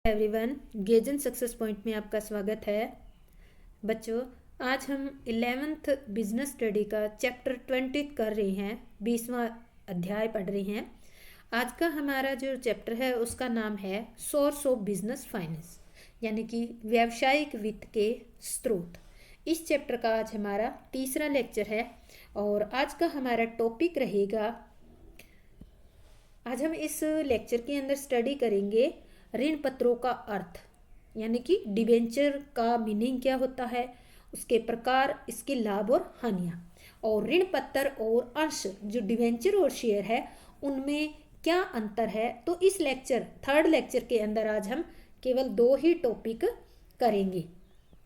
Everyone, गेजन success point में आपका स्वागत है। बच्चों, आज हम 11th बिजनेस स्टडी का चैप्टर 20 कर रहे हैं, 20वां अध्याय पढ़ रहे हैं। आज का हमारा जो चैप्टर है उसका नाम है सोर्स ऑफ बिजनेस फाइनेंस, यानी कि व्यावसायिक वित्त के स्रोत। इस चैप्टर का आज हमारा तीसरा लेक्चर है और आज का हमारा टॉपिक रहेगा, आज हम इस लेक्चर के अंदर स्टडी करेंगे ऋण पत्रों का अर्थ, यानी कि डिबेंचर का मीनिंग क्या होता है, उसके प्रकार, इसके लाभ और हानियाँ, और ऋण पत्र और अंश जो डिबेंचर और शेयर है उनमें क्या अंतर है। तो इस थर्ड लेक्चर के अंदर आज हम केवल 2 ही टॉपिक करेंगे।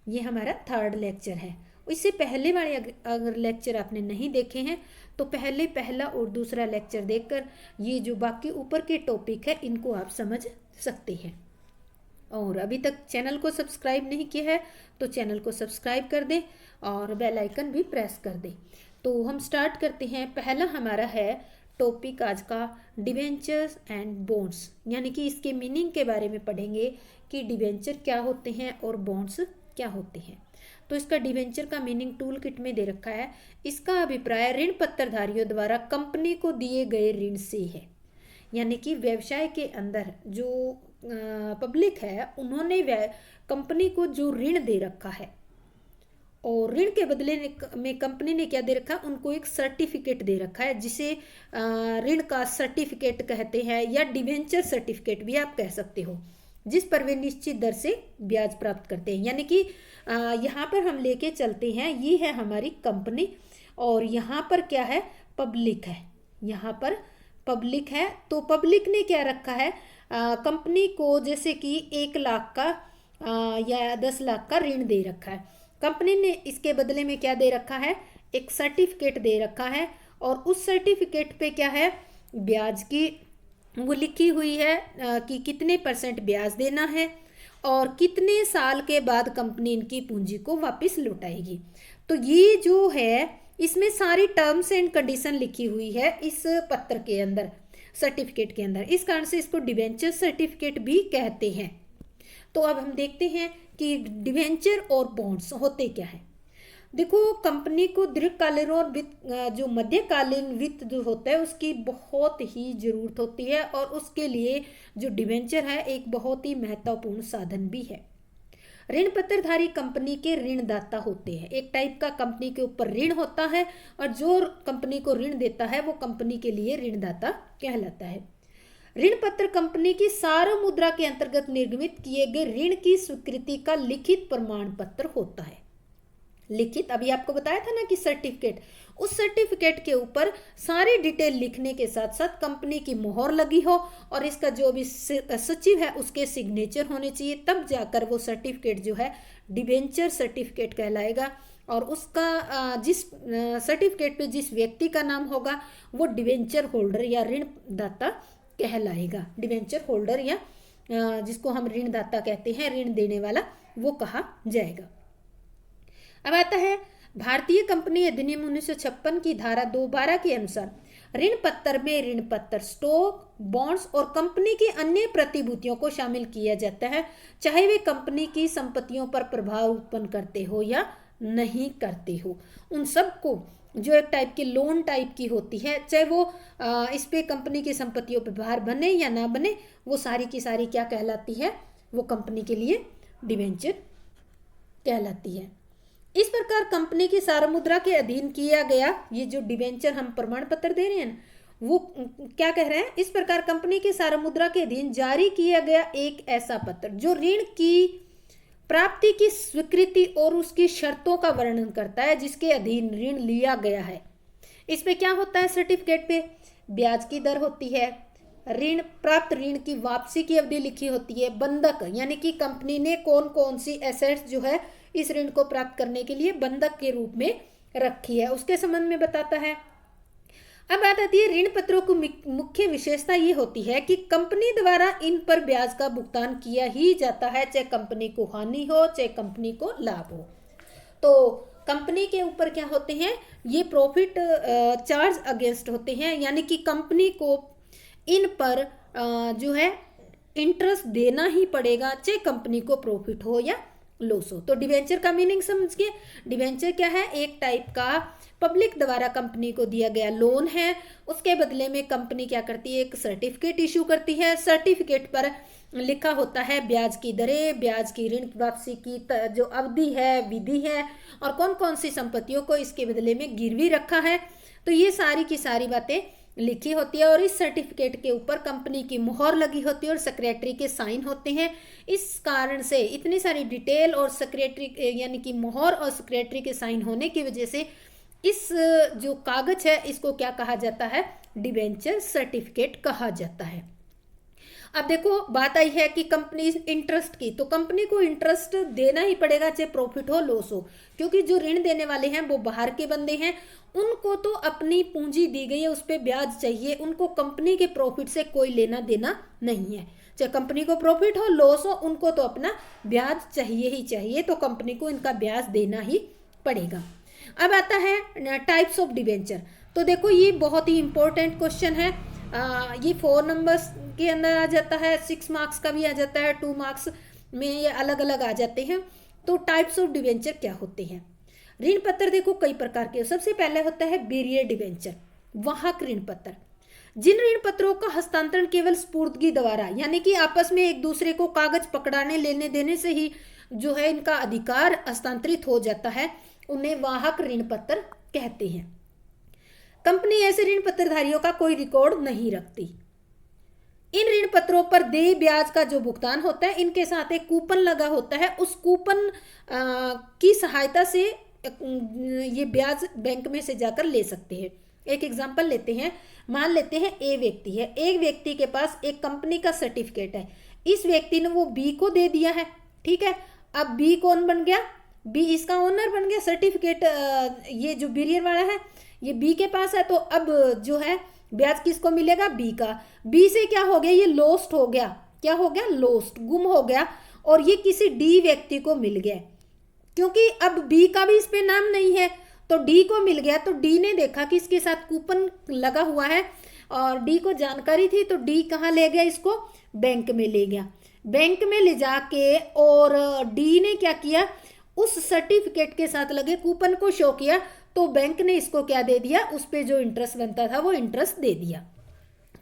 ये हमारा थर्ड लेक्चर है। इससे पहले वाले अगर लेक्चर आपने नहीं देखे हैं तो पहला और दूसरा लेक्चर देखकर ये जो बाकी ऊपर के टॉपिक है इनको आप समझ सकते हैं। और अभी तक चैनल को सब्सक्राइब नहीं किया है तो चैनल को सब्सक्राइब कर दें और बेल आइकन भी प्रेस कर दें। तो हम स्टार्ट करते हैं। पहला हमारा है टॉपिक आज का डिबेंचर्स एंड बॉन्ड्स, यानी कि इसके मीनिंग के बारे में पढ़ेंगे कि डिबेंचर क्या होते हैं और बॉन्ड्स क्या होते हैं। तो इसका डिबेंचर का मीनिंग टूल किट में दे रखा है। इसका अभिप्राय ऋण पत्रधारियों द्वारा कंपनी को दिए गए ऋण से है, यानी कि व्यवसाय के अंदर जो पब्लिक है उन्होंने कंपनी को जो ऋण दे रखा है और ऋण के बदले में कंपनी ने क्या दे रखा है, उनको एक सर्टिफिकेट दे रखा है जिसे ऋण का सर्टिफिकेट कहते हैं या डिबेंचर सर्टिफिकेट भी आप कह सकते हो, जिस पर वे निश्चित दर से ब्याज प्राप्त करते हैं। यानी कि यहाँ पर हम लेके चलते हैं, ये है हमारी कंपनी और यहाँ पर क्या है, पब्लिक है। यहाँ पर पब्लिक है तो पब्लिक ने क्या रखा है, कंपनी को जैसे कि 1 लाख का या 10 लाख का ऋण दे रखा है। कंपनी ने इसके बदले में क्या दे रखा है, एक सर्टिफिकेट दे रखा है और उस सर्टिफिकेट पे क्या है, ब्याज की वो लिखी हुई है कि कितने % ब्याज देना है और कितने साल के बाद कंपनी इनकी पूंजी को वापस लौटाएगी। तो ये जो है इसमें सारी टर्म्स एंड कंडीशन लिखी हुई है इस पत्र के अंदर, सर्टिफिकेट के अंदर। इस कारण से इसको डिबेंचर सर्टिफिकेट भी कहते हैं। तो अब हम देखते हैं कि डिबेंचर और बॉन्ड्स होते क्या है। देखो, कंपनी को दीर्घकालीन और जो मध्यकालीन वित्त जो होता है उसकी बहुत ही जरूरत होती है और उसके लिए जो डिबेंचर है एक बहुत ही महत्वपूर्ण साधन भी है। ऋण पत्रधारी कंपनी के ऋणदाता होते हैं। एक टाइप का कंपनी के ऊपर ऋण होता है और जो कंपनी को ऋण देता है वो कंपनी के लिए ऋणदाता कहलाता है। ऋण पत्र कंपनी की सार मुद्रा के अंतर्गत निर्गमित किए गए ऋण की स्वीकृति का लिखित प्रमाण पत्र होता है। लिखित, अभी आपको बताया था ना कि सर्टिफिकेट, उस सर्टिफिकेट के ऊपर सारी डिटेल लिखने के साथ साथ कंपनी की मोहर लगी हो और इसका जो भी सचिव है उसके सिग्नेचर होने चाहिए, तब जाकर वो सर्टिफिकेट जो है डिबेंचर सर्टिफिकेट कहलाएगा। और उसका जिस सर्टिफिकेट पे जिस व्यक्ति का नाम होगा वो डिबेंचर होल्डर या ऋणदाता कहलाएगा। डिबेंचर होल्डर या जिसको हम ऋणदाता कहते हैं, ऋण देने वाला, वो कहा जाएगा। अब आता है भारतीय कंपनी अधिनियम 1956 की धारा 212 के अनुसार ऋण पत्र में ऋण पत्र, स्टॉक, बॉन्ड्स और कंपनी की अन्य प्रतिभूतियों को शामिल किया जाता है, चाहे वे कंपनी की संपत्तियों पर प्रभाव उत्पन्न करते हो या नहीं करते हो। उन सबको जो एक टाइप की लोन टाइप की होती है, चाहे वो इस पे कंपनी की संपत्तियों पर भार बने या ना बने, वो सारी की सारी क्या कहलाती है, वो कंपनी के लिए डिबेंचर कहलाती है। इस प्रकार कंपनी की सार मुद्रा के अधीन किया गया ये जो डिबेंचर हम प्रमाण पत्र दे रहे हैं ना, वो क्या कह रहे हैं, इस प्रकार कंपनी की सार मुद्रा के अधीन जारी किया गया एक ऐसा पत्र जो ऋण की प्राप्ति की स्वीकृति और उसकी शर्तों का वर्णन करता है, जिसके अधीन ऋण लिया गया है। इसमें क्या होता है, सर्टिफिकेट पे ब्याज की दर होती है, ऋण प्राप्त ऋण की वापसी की अवधि लिखी होती है, बंधक यानी कि कंपनी ने कौन कौन सी एसेट्स जो है इस ऋण को प्राप्त करने के लिए बंधक के रूप में रखी है, उसके संबंध में बताता है। अब बात आती है ऋण पत्रों की मुख्य विशेषता ये होती है कि कंपनी द्वारा इन पर ब्याज का भुगतान किया ही जाता है, चाहे कंपनी को हानि हो चाहे कंपनी को लाभ हो। तो कंपनी के ऊपर क्या होते हैं, ये प्रॉफिट चार्ज अगेंस्ट होते हैं, यानी कि कंपनी को इन पर जो है इंटरेस्ट देना ही पड़ेगा, चाहे कंपनी को प्रॉफिट हो या लॉस हो। तो डिवेंचर का मीनिंग समझिए। डिवेंचर क्या है? एक टाइप का पब्लिक द्वारा कंपनी को दिया गया लोन है। उसके बदले में कंपनी क्या करती है? एक सर्टिफिकेट इशू करती है। सर्टिफिकेट पर लिखा होता है ब्याज की दरें, ब्याज की ऋण वापसी की जो अवधि है, विधि है, और कौन कौन सी संपत्तियों को इसके बदले में गिरवी रखा है। तो ये सारी की सारी बातें लिखी होती है और इस सर्टिफिकेट के ऊपर कंपनी की मुहर लगी होती है और सेक्रेटरी के साइन होते हैं। इस कारण से इतनी सारी डिटेल और सेक्रेटरी यानी कि मुहर और सेक्रेटरी के साइन होने की वजह से इस जो कागज है इसको क्या कहा जाता है? डिबेंचर सर्टिफिकेट कहा जाता है। अब देखो बात आई है कि कंपनी इंटरेस्ट की, तो कंपनी को इंटरेस्ट देना ही पड़ेगा, चाहे प्रॉफिट हो लॉस हो, क्योंकि जो ऋण देने वाले हैं वो बाहर के बंदे हैं। उनको तो अपनी पूंजी दी गई है, उस पर ब्याज चाहिए, उनको कंपनी के प्रॉफिट से कोई लेना देना नहीं है। चाहे कंपनी को प्रॉफिट हो लॉस हो, उनको तो अपना ब्याज चाहिए ही चाहिए, तो कंपनी को इनका ब्याज देना ही पड़ेगा। अब आता है टाइप्स ऑफ डिबेंचर। तो देखो ये बहुत ही इंपॉर्टेंट क्वेश्चन है। ये 4 नंबर्स के अंदर आ जाता है, 6 मार्क्स का भी आ जाता है, 2 मार्क्स में ये अलग अलग आ जाते हैं। तो टाइप्स ऑफ डिबेंचर क्या होते हैं? ऋण पत्र देखो कई प्रकार के। सबसे पहले होता है बेरियर डिबेंचर, वाहक ऋण पत्र। जिन ऋण पत्रों का हस्तांतरण केवल स्पूर्दगी द्वारा, यानी कि आपस में एक दूसरे को कागज पकड़ाने लेने देने से ही जो है इनका अधिकार हस्तांतरित हो जाता है, उन्हें वाहक ऋण पत्र कहते हैं। कंपनी ऐसे ऋण पत्रधारियों का कोई रिकॉर्ड नहीं रखती। इन ऋण पत्रों पर देय ब्याज का जो भुगतान होता है, इनके साथ एक कूपन लगा होता है। उस कूपन की सहायता से ये ब्याज बैंक में से जाकर ले सकते हैं। एक एग्जांपल लेते हैं। मान लेते हैं ए व्यक्ति है, एक व्यक्ति के पास एक कंपनी का सर्टिफिकेट है। इस व्यक्ति ने वो बी को दे दिया है, ठीक है। अब बी कौन बन गया? बी इसका ओनर बन गया। सर्टिफिकेट ये जो बेरियर वाला है ये बी के पास है, तो अब जो है ब्याज किसको मिलेगा? बी का। बी से क्या हो गया? ये लॉस्ट हो गया। क्या हो गया? लॉस्ट, गुम हो गया, और ये किसी डी व्यक्ति को मिल गया, क्योंकि अब बी का भी इस पे नाम नहीं है, तो डी को मिल गया। तो डी ने देखा कि इसके साथ कूपन लगा हुआ है और डी को जानकारी थी, तो डी कहाँ ले गया? इसको बैंक में ले गया। बैंक में ले जाके और डी ने क्या किया? उस सर्टिफिकेट के साथ लगे कूपन को शो किया, तो बैंक ने इसको क्या दे दिया? उस पे जो इंटरेस्ट बनता था वो इंटरेस्ट दे दिया।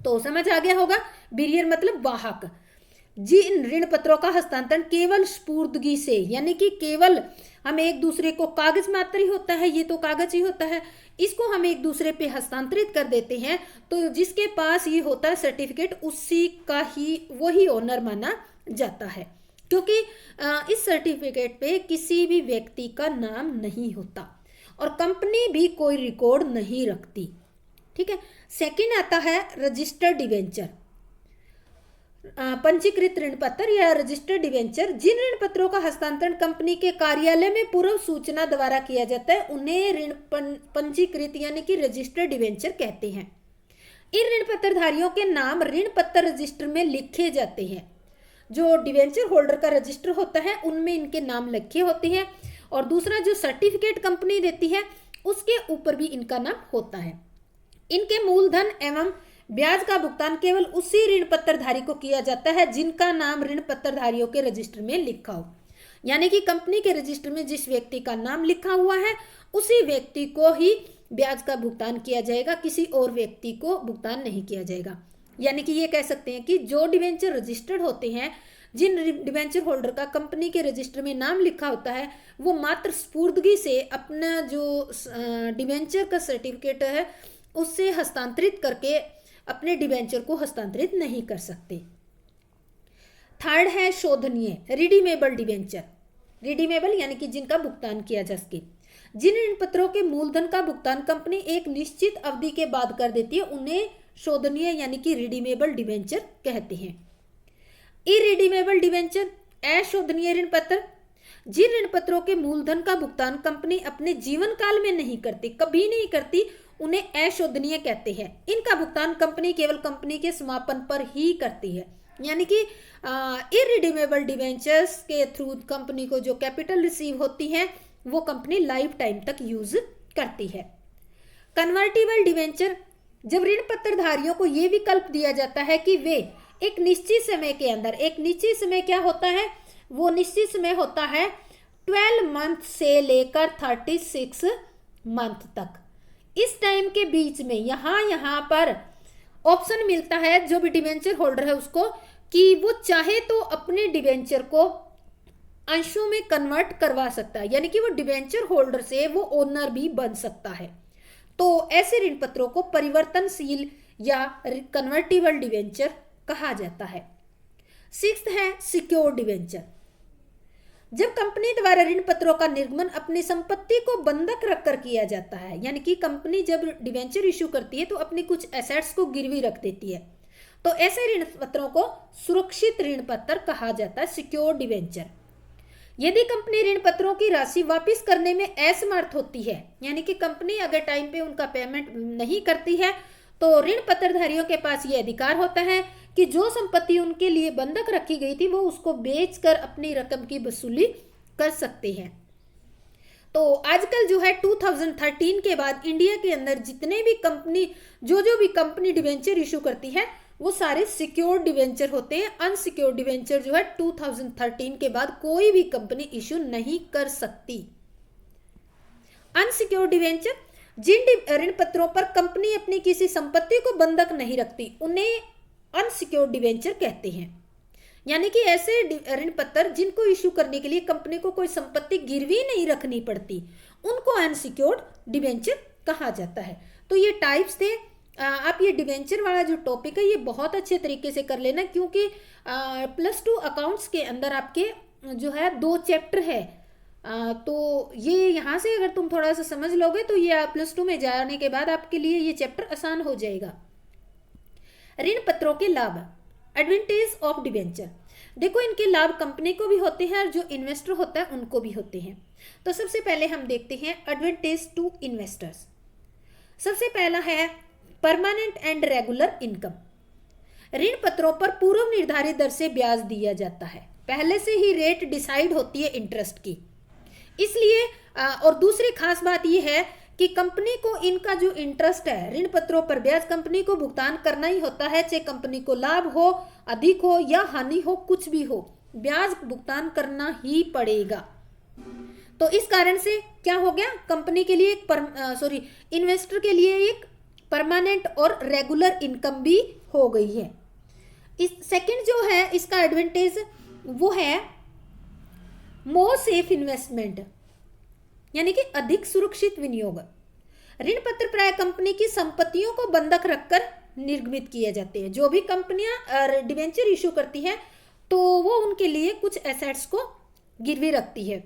तो समझ आ गया होगा। बेरियर मतलब वाहक। जिन ऋण पत्रों का हस्तांतरण केवल स्पूर्दगी से, यानी कि केवल हम एक दूसरे को कागज मात्र ही होता है, ये तो कागज ही होता है, इसको हम एक दूसरे पे हस्तांतरित कर देते हैं, तो जिसके पास ये होता है सर्टिफिकेट उसी का ही वही ओनर माना जाता है, क्योंकि इस सर्टिफिकेट पे किसी भी व्यक्ति का नाम नहीं होता और कंपनी भी कोई रिकॉर्ड नहीं रखती, ठीक है। सेकंड आता है रजिस्टर्ड डिवेंचर, पंजीकृत ऋण पत्र या रजिस्टर्ड डिवेंचर। जिन ऋण पत्रों का हस्तांतरण कंपनी के कार्यालय में पूर्व सूचना द्वारा किया जाता है उन्हें ऋण पंजीकृत यानी कि रजिस्टर्ड डिवेंचर कहते हैं। इन ऋण पत्रधारियों के नाम ऋण पत्र रजिस्टर में लिखे जाते हैं। जो डिवेंचर होल्डर का रजिस्टर होता है उनमें इनके नाम लिखे होते हैं, और दूसरा जो सर्टिफिकेट कंपनी देती है उसके ऊपर भी इनका नाम होता है। इनके मूलधन एवं ब्याज का भुगतान केवल उसी ऋण पत्रधारी को किया जाता है जिनका नाम ऋण पत्रधारियों के रजिस्टर में लिखा हो, यानी कि कंपनी के रजिस्टर में जिस व्यक्ति का नाम लिखा हुआ है उसी व्यक्ति को ही ब्याज का भुगतान किया जाएगा, किसी और व्यक्ति को भुगतान नहीं किया जाएगा। यानी कि ये कह सकते हैं कि जो डिवेंचर रजिस्टर्ड होते हैं, जिन डिवेंचर होल्डर का कंपनी के रजिस्टर में नाम लिखा होता है, वो मात्र स्पूर्दगी से अपना जो डिवेंचर का सर्टिफिकेट है उससे हस्तांतरित करके अपने डिवेंचर को हस्तांतरित नहीं कर सकते। थर्ड है शोधनीय रिडीमेबल डिवेंचर। रिडीमेबल यानी कि जिनका भुगतान किया जा सके। जिन ऋण पत्रों के मूलधन का भुगतान कंपनी एक निश्चित अवधि के बाद कर देती है उन्हें शोधनीय यानी कि रिडीमेबल डिवेंचर कहते हैं। इरिडीमेबल डिवेंचर अशोधनीय ऋण पत्र। जिन ऋण पत्रों के मूलधन का भुगतान कंपनी अपने जीवन काल में नहीं करती, कभी नहीं करती, उन्हें अशोधनीय कहते हैं। इनका भुगतान कंपनी केवल कंपनी के समापन पर ही करती है। यानी कि इरिडीमेबल डिवेंचर्स के थ्रू कंपनी को जो कैपिटल रिसीव होती है वो कंपनी लाइफ टाइम तक यूज करती है। कन्वर्टिबल डिवेंचर, जब ऋण पत्रधारियों को ये विकल्प दिया जाता है कि वे एक निश्चित समय के अंदर, एक निश्चित समय क्या होता है, वो निश्चित समय होता है 12 मंथ से लेकर 36 मंथ तक। इस टाइम के बीच में यहाँ पर ऑप्शन मिलता है जो भी डिबेंचर होल्डर है उसको, कि वो चाहे तो अपने डिबेंचर को अंशों में कन्वर्ट करवा सकता है, यानी कि वो डिबेंचर होल्डर से वो ओनर भी बन सकता है। तो ऐसे ऋण पत्रों को परिवर्तनशील या कन्वर्टिबल डिबेंचर कहा जाता है। सिक्स्थ है सिक्योर्ड डिबेंचर। जब कंपनी द्वारा ऋण पत्रों का निर्गमन अपनी संपत्ति को बंधक रखकर किया जाता है, यानी कि कंपनी जब डिबेंचर इशू करती है तो अपनी कुछ एसेट्स को गिरवी रख देती है, तो ऐसे ऋण पत्रों को सुरक्षित ऋण पत्र कहा जाता है, सिक्योर्ड डिबेंचर। यदि कंपनी ऋण पत्रों की राशि वापस करने में असमर्थ होती है, यानी कि कंपनी अगर टाइम पे उनका पेमेंट नहीं करती है, तो ऋण पत्रधारियों के पास ये अधिकार होता है कि जो संपत्ति उनके लिए बंधक रखी गई थी वो उसको बेचकर अपनी रकम की वसूली कर सकते हैं। तो आजकल जो है 2013 के बाद इंडिया के अंदर जितने भी कंपनी जो भी कंपनी डिबेंचर इशू करती है वो सारे सिक्योर्ड डिबेंचर होते हैं। अनसिक्योर्ड डिबेंचर जो है 2013 के बाद कोई भी कंपनी इशू नहीं कर सकती। अनसिक्योर्ड डिबेंचर, जिन ऋण पत्रों पर कंपनी अपनी किसी संपत्ति को बंधक नहीं रखती उन्हें अनसिक्योर्ड डिबेंचर कहते हैं। यानी कि ऐसे ऋण पत्र जिनको इशू करने के लिए कंपनी को कोई संपत्ति गिरवी नहीं रखनी पड़ती उनको अनसिक्योर्ड डिबेंचर कहा जाता है। तो ये टाइप्स थे। आप ये डिबेंचर वाला जो टॉपिक है ये बहुत अच्छे तरीके से कर लेना, क्योंकि +2 अकाउंट्स के अंदर आपके जो है 2 चैप्टर है। तो ये यहाँ से अगर तुम थोड़ा सा समझ लोगे तो ये +2 में जाने के बाद आपके लिए ये चैप्टर आसान हो जाएगा। ऋण पत्रों के लाभ, एडवांटेज ऑफ डिबेंचर। देखो इनके लाभ कंपनी को भी होते हैं और जो इन्वेस्टर होता है उनको भी होते हैं। तो सबसे पहले हम देखते हैं एडवांटेज टू इन्वेस्टर्स। सबसे पहला है परमानेंट एंड रेगुलर इनकम। ऋण पत्रों पर पूर्व निर्धारित दर से ब्याज दिया जाता है, पहले से ही रेट डिसाइड होती है इंटरेस्ट की, इसलिए और दूसरी खास बात यह है कि कंपनी को इनका जो इंटरेस्ट है ऋण पत्रों पर ब्याज कंपनी को भुगतान करना ही होता है, चाहे कंपनी को लाभ हो, अधिक हो या हानि हो, कुछ भी हो, ब्याज भुगतान करना ही पड़ेगा। तो इस कारण से क्या हो गया, कंपनी के लिए एक इन्वेस्टर के लिए एक परमानेंट और रेगुलर इनकम भी हो गई है। इस सेकंड जो है इसका एडवांटेज वो है मोर सेफ इन्वेस्टमेंट, यानी कि अधिक सुरक्षित विनियोग। ऋण पत्र प्राय कंपनी की संपत्तियों को बंधक रखकर निर्गमित किए जाते हैं। जो भी कंपनियां डिबेंचर इशू करती है तो वो उनके लिए कुछ एसेट्स को गिरवी रखती है,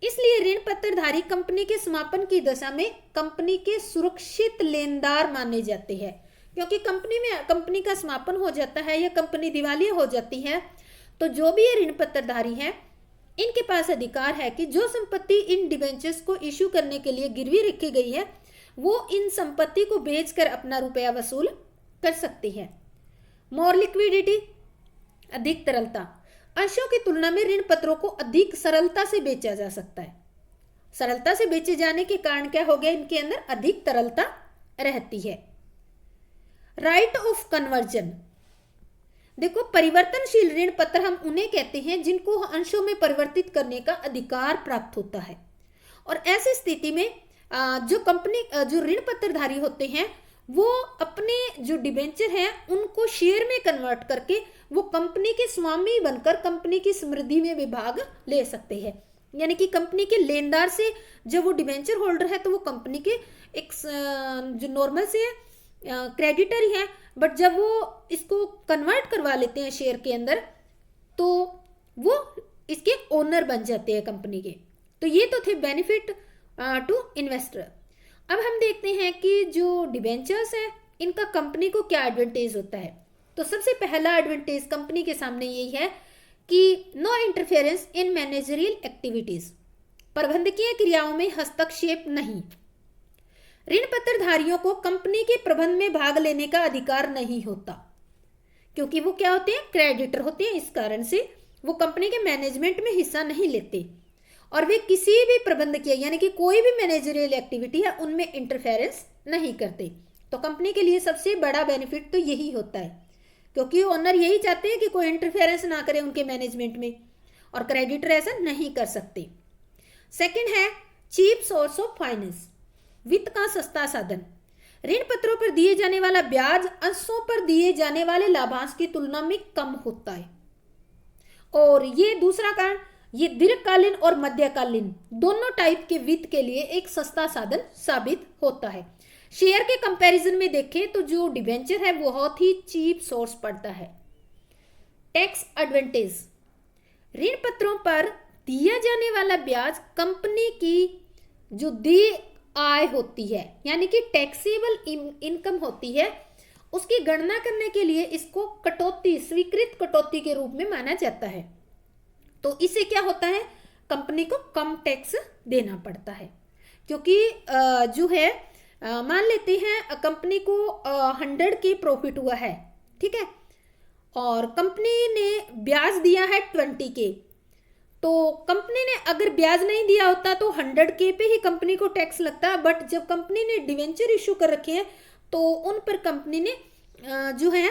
इसलिए ऋण पत्रधारी कंपनी के समापन की दशा में कंपनी के सुरक्षित लेनदार माने जाते हैं। क्योंकि कंपनी का समापन हो जाता है या कंपनी दिवालिया हो जाती है तो जो भी ये ऋण पत्रधारी हैं इनके पास अधिकार है कि जो संपत्ति इन डिबेंचर्स को इशू करने के लिए गिरवी रखी गई है वो इन संपत्ति को बेचकर अपना रुपया वसूल कर सकती है। मोर लिक्विडिटी, अधिक तरलता। अंशों की तुलना में ऋण पत्रों को अधिक सरलता से बेचा जा सकता है। सरलता से बेचे जाने के कारण क्या हो गया, इनके अंदर अधिक तरलता रहती है। Right of conversion. देखो परिवर्तनशील ऋण पत्र हम उन्हें कहते हैं जिनको अंशों में परिवर्तित करने का अधिकार प्राप्त होता है, और ऐसी स्थिति में जो ऋण पत्रधारी होते हैं वो अपने जो डिबेंचर हैं उनको शेयर में कन्वर्ट करके वो कंपनी के स्वामी बनकर कंपनी की समृद्धि में भी भाग ले सकते हैं। यानी कि कंपनी के लेनदार से जब वो डिबेंचर होल्डर है तो वो कंपनी के एक जो नॉर्मल से क्रेडिटर ही है, बट जब वो इसको कन्वर्ट करवा लेते हैं शेयर के अंदर तो वो इसके ओनर बन जाते हैं कंपनी के। तो ये तो थे बेनिफिट टू इन्वेस्टर। अब हम देखते हैं कि जो डिबेंचर्स है इनका कंपनी को क्या एडवांटेज होता है। तो सबसे पहला एडवांटेज कंपनी के सामने यही है कि no interference in managerial activities, प्रबंधकीय क्रियाओं में हस्तक्षेप नहीं। ऋण पत्रधारियों को कंपनी के प्रबंध में भाग लेने का अधिकार नहीं होता, क्योंकि वो क्या होते हैं, क्रेडिटर होते हैं। इस कारण से वो कंपनी के मैनेजमेंट में हिस्सा नहीं लेते और वे किसी भी प्रबंधकीय यानी कि कोई भी मैनेजरियल एक्टिविटी है उनमें इंटरफेरेंस नहीं करते। तो कंपनी के लिए सबसे बड़ा बेनिफिट तो यही होता है क्योंकि ओनर यही चाहते हैं कि कोई इंटरफेरेंस ना करे उनके मैनेजमेंट में, और क्रेडिटर ऐसा नहीं कर सकते। सेकंड है चीप सोर्स ऑफ फाइनेंस, वित्त का सस्ता साधन। ऋण पत्रों पर दिए जाने वाला ब्याज अंशों पर दिए जाने वाले लाभांश की तुलना में कम होता है। और ये दूसरा कारण, ये दीर्घकालीन और मध्यकालीन दोनों टाइप के वित्त के लिए एक सस्ता साधन साबित होता है। शेयर के कंपैरिजन में देखें तो जो डिबेंचर है बहुत ही चीप सोर्स पड़ता है। टैक्स एडवांटेज, ऋण पत्रों पर दिया जाने वाला ब्याज कंपनी की जो दी आय होती है, यानी कि टैक्सेबल इनकम होती है, उसकी गणना करने के लिए इसको कटौती, स्वीकृत कटौती के रूप में माना जाता है। तो इससे क्या होता है, कंपनी को कम टैक्स देना पड़ता है। क्योंकि जो है मान लेते हैं कंपनी को 100 के प्रॉफिट हुआ है, ठीक है, और कंपनी ने ब्याज दिया है 20 के, तो कंपनी ने अगर ब्याज नहीं दिया होता तो 100 के पे ही कंपनी को टैक्स लगता है। बट जब कंपनी ने डिवेंचर इशू कर रखे हैं तो उन पर कंपनी ने जो है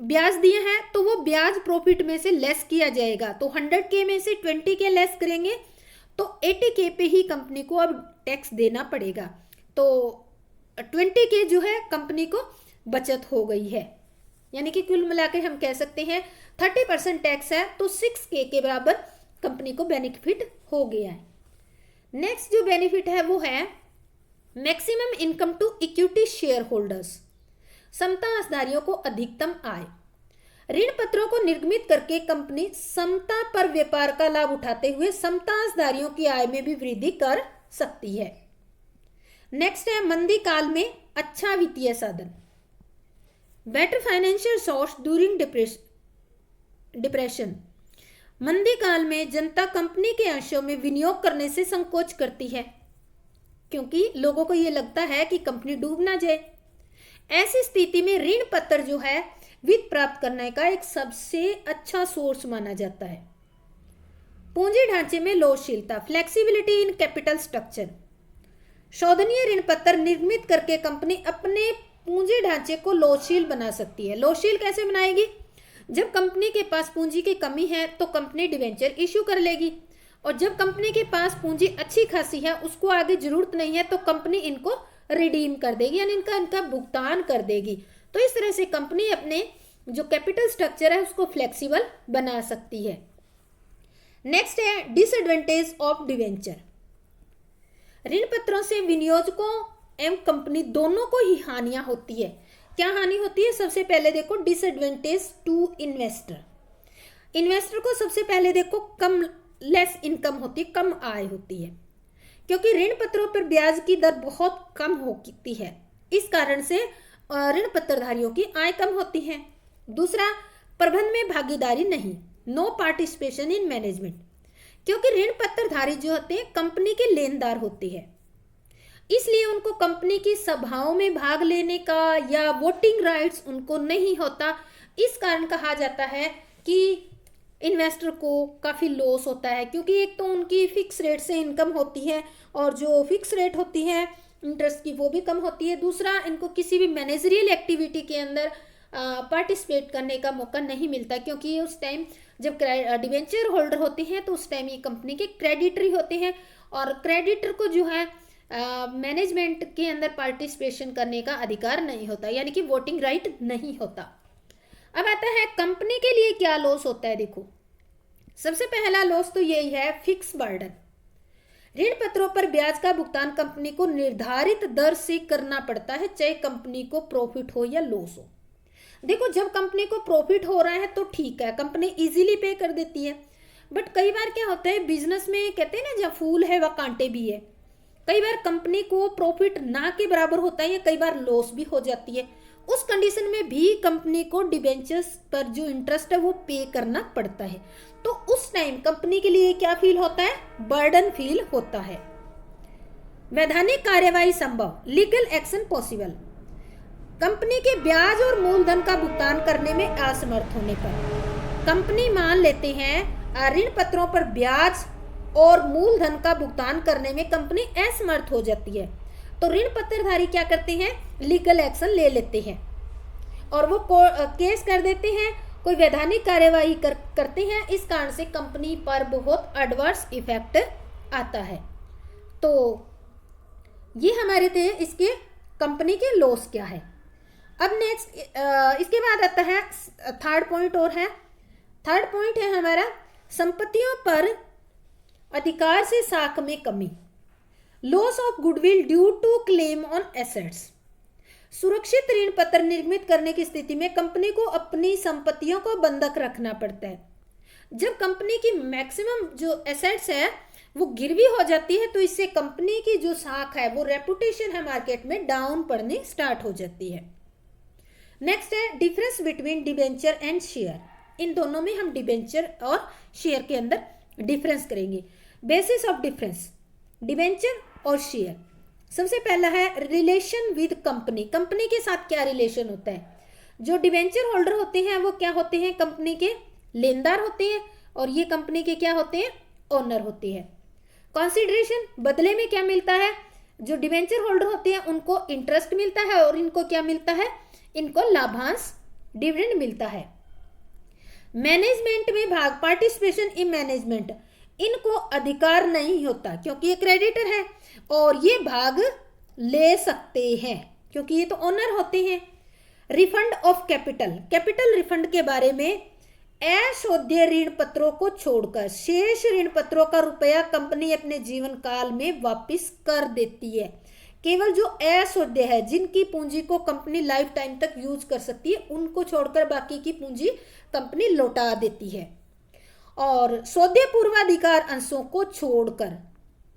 ब्याज दिए हैं, तो वो ब्याज प्रॉफिट में से लेस किया जाएगा। तो 100 के में से 20 के लेस करेंगे तो 80 के पे ही कंपनी को अब टैक्स देना पड़ेगा। तो 20 के जो है कंपनी को बचत हो गई है, यानी कि कुल मिलाकर हम कह सकते हैं 30% टैक्स है तो 6K के बराबर कंपनी को बेनिफिट हो गया है। नेक्स्ट जो बेनिफिट है वो है maximum income to equity shareholders, समता अंशधारियों को अधिकतम आय। ऋण पत्रों को निर्गमित करके कंपनी समता पर व्यापार का लाभ उठाते हुए समता अंशधारियों की आय में भी वृद्धि कर सकती है। नेक्स्ट है मंदी काल में अच्छा वित्तीय साधन, better financial source during depression. मंदी काल में जनता कंपनी के अंशों में विनियोग करने से संकोच करती है, क्योंकि लोगों को यह लगता है कि कंपनी डूब ना जाए। ऐसी स्थिति में ऋण पत्र जो है वित्त प्राप्त करने का एक सबसे अच्छा सोर्स माना जाता है। पूंजी ढांचे में लोचशीलता, फ्लेक्सिबिलिटी इन कैपिटल स्ट्रक्चर। शोधनीय ऋण पत्र निर्मित करके कंपनी अपने पूंजी ढांचे को लोचशील बना सकती है। लोचशील कैसे बनाएगी, जब कंपनी के पास पूंजी की कमी है तो कंपनी डिवेंचर इशू कर लेगी, और जब कंपनी के पास पूंजी अच्छी खासी है, उसको आगे जरूरत नहीं है, तो कंपनी इनको रिडीम कर देगी, यानी इनका भुगतान कर देगी। तो इस तरह से कंपनी अपने जो कैपिटल स्ट्रक्चर है उसको फ्लेक्सिबल बना सकती है। नेक्स्ट है डिसएडवांटेज ऑफ डिवेंचर। ऋण पत्रों से विनियोजकों एवं कंपनी दोनों को ही हानियां होती है। क्या हानि होती है, सबसे पहले देखो डिसएडवांटेज टू इन्वेस्टर। इन्वेस्टर को सबसे पहले देखो कम लेस इनकम होती है, कम आय होती है, क्योंकि ऋण पत्रों पर ब्याज की दर बहुत कम होती है। इस कारण से ऋण पत्रधारियों की आय कम होती है। दूसरा, प्रबंधन में भागीदारी नहीं, नो पार्टिसिपेशन इन मैनेजमेंट, क्योंकि ऋण पत्रधारी जो होते हैं कंपनी के लेनदार होते हैं, इसलिए उनको कंपनी की सभाओं में भाग लेने का या वोटिंग राइट्स उनको नहीं होता। इस कारण कहा जाता है कि इन्वेस्टर को काफ़ी लॉस होता है, क्योंकि एक तो उनकी फिक्स रेट से इनकम होती है और जो फिक्स रेट होती है इंटरेस्ट की वो भी कम होती है। दूसरा, इनको किसी भी मैनेजरियल एक्टिविटी के अंदर पार्टिसिपेट करने का मौका नहीं मिलता, क्योंकि उस टाइम जब डिवेंचर होल्डर होते हैं तो उस टाइम ये कंपनी के क्रेडिटरी होते हैं, और क्रेडिटर को जो है मैनेजमेंट के अंदर पार्टिसिपेशन करने का अधिकार नहीं होता, यानी कि वोटिंग राइट नहीं होता। अब आता है कंपनी के लिए क्या लॉस होता है। देखो, सबसे पहला लॉस तो यही है फिक्स बर्डन। ऋण पत्रों पर ब्याज का भुगतान कंपनी को निर्धारित दर से करना पड़ता है, चाहे कंपनी को प्रॉफिट हो या लॉस हो। देखो, जब कंपनी को प्रॉफिट हो रहा है तो ठीक है, कंपनी इजीली पे कर देती है। बट कई बार क्या होता है बिजनेस में, कहते हैं ना जहाँ फूल है वह कांटे भी है। कई बार कंपनी को प्रॉफिट ना के बराबर होता है या कई बार लॉस भी हो जाती है। उस कंडीशन में भी कंपनी को डिबेंचर्स पर जो इंटरेस्ट है वो पे करना पड़ता है। तो उस टाइम कंपनी के लिए क्या फील होता है, बर्डन फील होता है। वैधानिक कार्यवाही संभव, लीगल एक्शन पॉसिबल। कंपनी के ब्याज और मूलधन का भुगतान करने में असमर्थ होने पर कंपनी मान लेते हैं ऋण पत्रों पर ब्याज और मूलधन का भुगतान करने में कंपनी असमर्थ हो जाती है, तो ऋण पत्रधारी क्या करते हैं, लीगल एक्शन ले लेते हैं। और वो केस कर देते हैं, कोई वैधानिक कार्यवाही करते हैं, इस कारण से कंपनी पर बहुत एडवर्स इफेक्ट आता है। तो ये हमारे थे इसके कंपनी के लॉस क्या है। अब नेक्स्ट इसके बाद आता है थर्ड पॉइंट और है। थर्ड पॉइंट है हमारा संपत्तियों पर अधिकार से साख में कमी, loss of goodwill due to claim on assets. सुरक्षित ऋण पत्र निर्मित करने की स्थिति में कंपनी को अपनी संपत्तियों को बंधक रखना पड़ता है। जब कंपनी की मैक्सिमम जो एसेट्स है वो गिरवी हो जाती है तो इससे कंपनी की जो साख है, वो रेपुटेशन है मार्केट में, डाउन पड़नी स्टार्ट हो जाती है। नेक्स्ट है difference between debenture and share. इन दोनों में हम डिबेंचर और शेयर के अंदर डिफरेंस करेंगे। बेसिस ऑफ डिफरेंस डिबेंचर और शेयर। सबसे पहला है रिलेशन विद कंपनी। कंपनी के साथ क्या रिलेशन होता है। जो डिबेंचर होल्डर होते हैं वो क्या होते हैं, कंपनी के लेनदार होते हैं, और ये कंपनी के क्या होते हैं, ओनर होते हैं। कंसीडरेशन बदले में क्या मिलता है, जो डिबेंचर होल्डर होते हैं उनको इंटरेस्ट मिलता है, और इनको क्या मिलता है, इनको लाभांश डिविडेंड मिलता है। मैनेजमेंट में भाग, पार्टिसिपेशन इन मैनेजमेंट, इनको अधिकार नहीं होता क्योंकि ये क्रेडिटर है, और ये भाग ले सकते हैं क्योंकि ये तो ओनर होते हैं। Refund of capital, capital refund के बारे में अशोध्य ऋण पत्रों को छोड़कर शेष ऋण पत्रों का रुपया कंपनी अपने जीवन काल में वापस कर देती है। केवल जो अशोध्य है, जिनकी पूंजी को कंपनी लाइफ टाइम तक यूज कर सकती है, उनको छोड़कर बाकी की पूंजी कंपनी लौटा देती है। और सौदे पूर्वाधिकार अंशों को छोड़कर,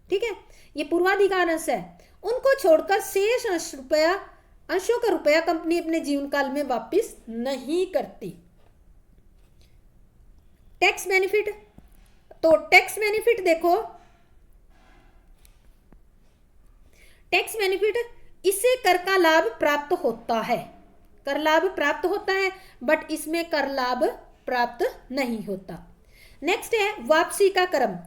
ठीक है, ये पूर्वाधिकार अंश है, उनको छोड़कर शेष अंशों का रुपया कंपनी अपने जीवन काल में वापस नहीं करती। टैक्स बेनिफिट, तो टैक्स बेनिफिट देखो, टैक्स बेनिफिट, इससे कर का लाभ प्राप्त होता है, कर लाभ प्राप्त होता है, बट इसमें कर लाभ प्राप्त नहीं होता। नेक्स्ट है वापसी का क्रम।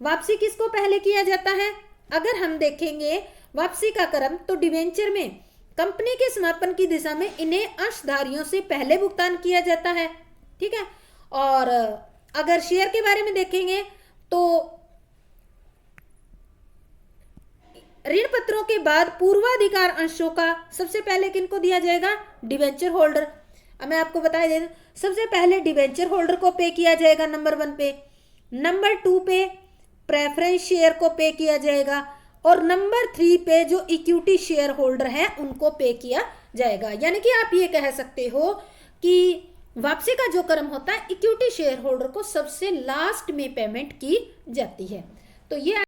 वापसी किसको पहले किया जाता है, अगर हम देखेंगे वापसी का क्रम तो डिवेंचर में कंपनी के समापन की दिशा में इन्हें अंशधारियों से पहले भुगतान किया जाता है, ठीक है। और अगर शेयर के बारे में देखेंगे तो ऋण पत्रों के बाद पूर्वाधिकार अंशों का सबसे पहले किनको दिया जाएगा, डिवेंचर होल्डर। अब मैं आपको बता दें, सबसे पहले डिवेंचर होल्डर को पे किया जाएगा नंबर 1 पे, नंबर 2 पे प्रेफरेंस शेयर को पे किया जाएगा, और नंबर 3 पे जो इक्विटी शेयर होल्डर है उनको पे किया जाएगा। यानी कि आप ये कह सकते हो कि वापसी का जो क्रम होता है, इक्विटी शेयर होल्डर को सबसे लास्ट में पेमेंट की जाती है। तो ये